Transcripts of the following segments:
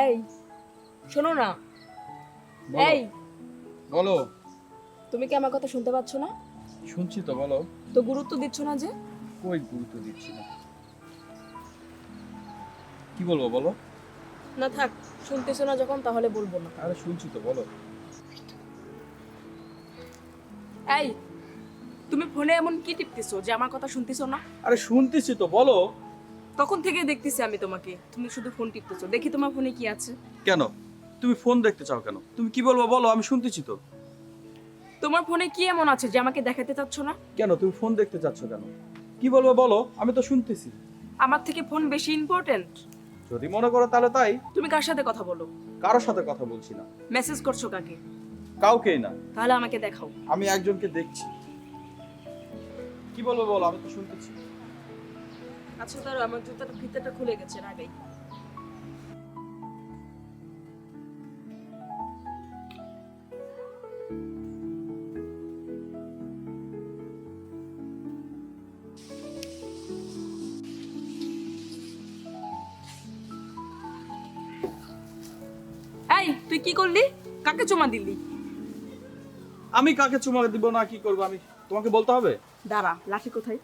এই শোনো না। বলো। এই বলো। তুমি কি আমার কথা শুনতে পাচ্ছ না? শুনছি তো, বলো। তো গুরুত্ব দিচ্ছ না যে? কই গুরুত্ব দিচ্ছি না। কি বলবো বলো। না থাক, শুনতেছো না যখন তাহলে বলবো না। আরে শুনছি তো, বলো। এই তুমি ফোনে এমন কি টিপতেছো যে আমার কথা শুনতেছো না? আরে শুনতেছি তো, বলো। তখন থেকে দেখতেছি আমি তোমাকে, তুমি শুধু ফোন টিপতেছো। দেখি তোমার ফোনে কি আছে। কেন? তুমি ফোন দেখতে চাও কেন? তুমি কি বলবো বলো, আমি শুনতেছি তো। তোমার ফোনে কি এমন আছে যে আমাকে দেখাতে চাচ্ছ না? কেন তুমি ফোন দেখতে চাচ্ছ কেন? কি বলবো বলো, আমি তো শুনতেছি। আমার থেকে ফোন বেশি ইম্পর্টেন্ট? যদি মনে করো তাহলে তাই। তুমি কার সাথে কথা বলো? কারোর সাথে কথা বলছি না। মেসেজ করছো কাকে? কাউকেই না। তাহলে আমাকে দেখাও। আমি একজনকে দেখছি। কি বলবো বলো, আমি তো শুনতেছি। আচ্ছা ধরো, আমার জুতাটা ফিতাটা খুলে গেছে আগেই। এই তুই কি করলি? কাকে চুমা দিলি? আমি কাকে চুমা দিব না কি করবো আমি তোমাকে বলতে হবে? দাঁড়া, লাঠি কোথায়?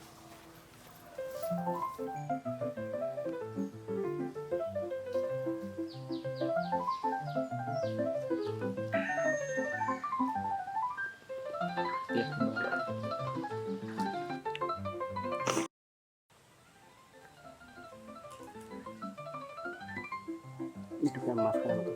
একটু মাঝখানে মতো